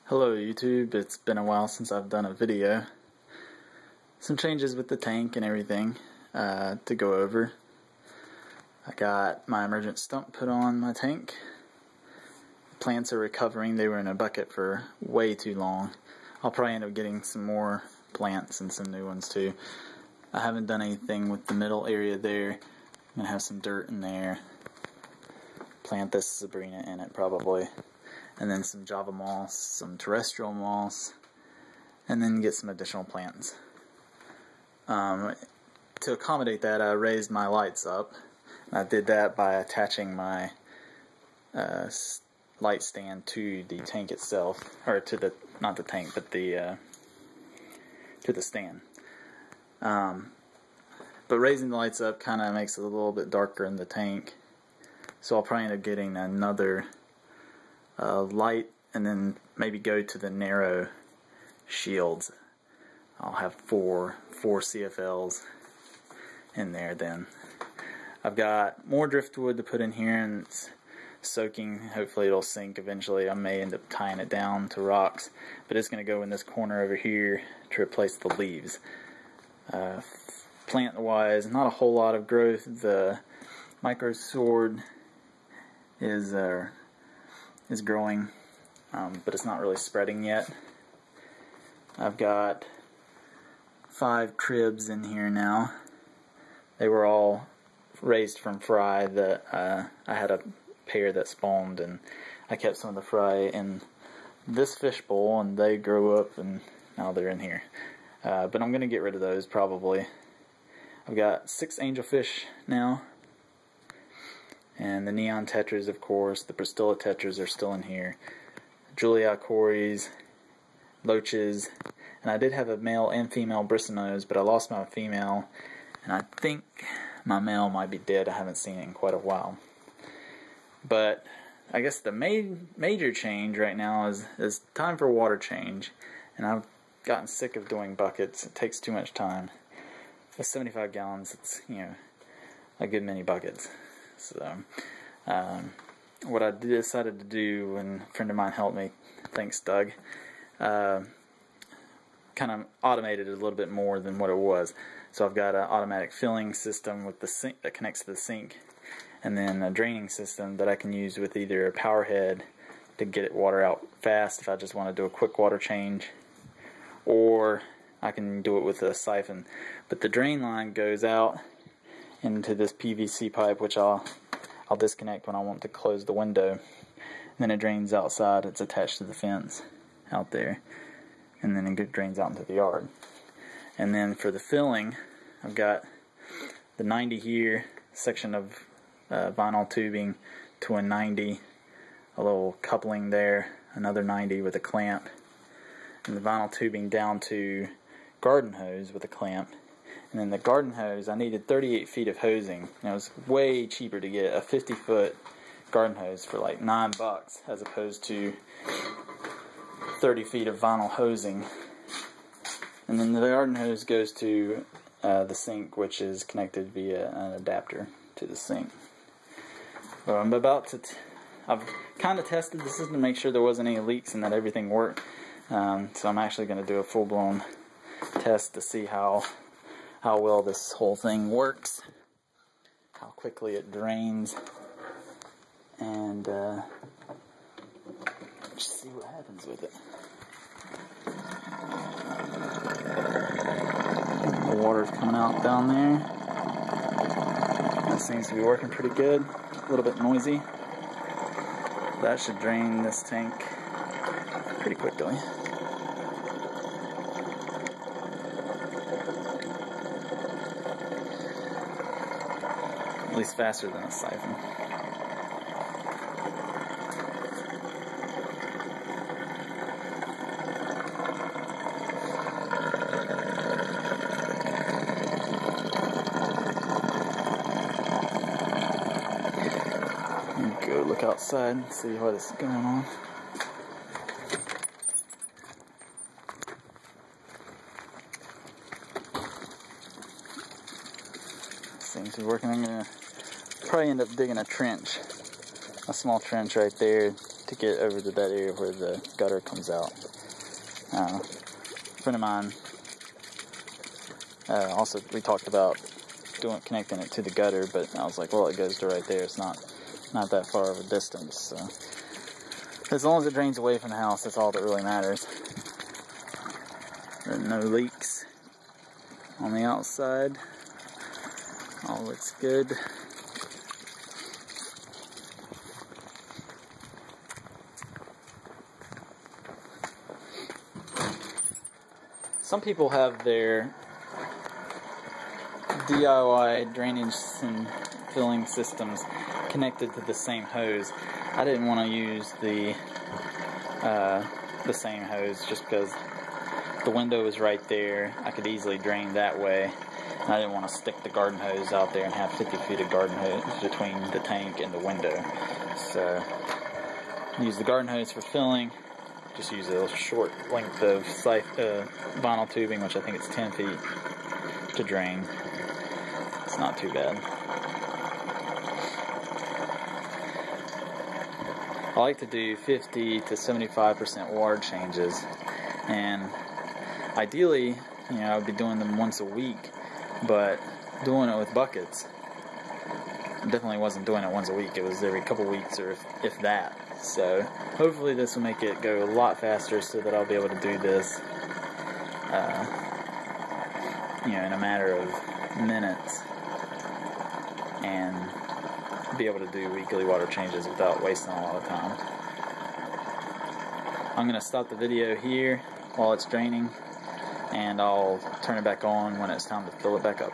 Hello YouTube, it's been a while since I've done a video. Some changes with the tank and everything to go over. I got my emergent stump put on my tank. Plants are recovering. They were in a bucket for way too long. I'll probably end up getting some more plants and some new ones too. I haven't done anything with the middle area there. I'm going to have some dirt in there. Plant this Sabrina in it probably. And then some Java moss, some terrestrial moss, and then get some additional plants. To accommodate that, I raised my lights up. I did that by attaching my light stand to the tank itself, or to the, not the tank, but the to the stand. But raising the lights up kind of makes it a little bit darker in the tank, so I'll probably end up getting another light, and then maybe go to the narrow shields. I'll have four CFLs in there then. I've got more driftwood to put in here, and it's soaking. Hopefully it'll sink eventually. I may end up tying it down to rocks, but it's going to go in this corner over here to replace the leaves. Plant wise, not a whole lot of growth. The micro sword is growing, but it's not really spreading yet. I've got 5 cribs in here now. They were all raised from fry. That I had a pair that spawned, and I kept some of the fry in this fish bowl, and they grew up, and now they're in here. But I'm going to get rid of those probably. I've got 6 angelfish now. And the neon tetras, of course, the Bristilla tetras are still in here. Julia cories, loaches, and I did have a male and female bristlenose, but I lost my female, and I think my male might be dead. I haven't seen it in quite a while. But I guess the major change right now is time for water change, and I've gotten sick of doing buckets. It takes too much time. With 75 gallons, it's, you know, a good many buckets. So, what I decided to do, when a friend of mine helped me, thanks Doug, kind of automated it a little bit more than what it was. So I've got an automatic filling system with the sink that connects to the sink, and then a draining system that I can use with either a power head to get it water out fast if I just want to do a quick water change, or I can do it with a siphon. But the drain line goes out into this PVC pipe, which I'll disconnect when I want to close the window. And then it drains outside. It's attached to the fence out there, and then it drains out into the yard. And then for the filling, I've got the 90 here, section of vinyl tubing to a 90, a little coupling there, another 90 with a clamp, and the vinyl tubing down to garden hose with a clamp. And then the garden hose, I needed 38 feet of hosing. And it was way cheaper to get a 50-foot garden hose for like $9 as opposed to 30 feet of vinyl hosing. And then the garden hose goes to the sink, which is connected via an adapter to the sink. So I'm about to, I've kind of tested the system to make sure there wasn't any leaks and that everything worked. So I'm actually going to do a full-blown test to see how well this whole thing works, how quickly it drains, and just see what happens with it. The water's coming out down there. That seems to be working pretty good. A little bit noisy. That should drain this tank pretty quickly. At least faster than a siphon. Go look outside and see what is going on. Seems to be working. I'm gonna probably end up digging a trench, a small trench right there to get over to that area where the gutter comes out. A friend of mine, also we talked about connecting it to the gutter, but I was like, well, it goes to right there. It's not that far of a distance. So as long as it drains away from the house, that's all that really matters. There are no leaks on the outside. All looks good. Some people have their DIY drainage and filling systems connected to the same hose. I didn't want to use the same hose just because the window was right there. I could easily drain that way. And I didn't want to stick the garden hose out there and have 50 feet of garden hose between the tank and the window. So use the garden hose for filling. Just use a short length of vinyl tubing, which I think it's 10 feet, to drain. It's not too bad. I like to do 50 to 75% water changes, and ideally, you know, I would be doing them once a week, but doing it with buckets, I definitely wasn't doing it once a week. It was every couple weeks, or if that. So hopefully this will make it go a lot faster, so that I'll be able to do this, you know, in a matter of minutes, and be able to do weekly water changes without wasting a lot of time. I'm going to stop the video here while it's draining, and I'll turn it back on when it's time to fill it back up.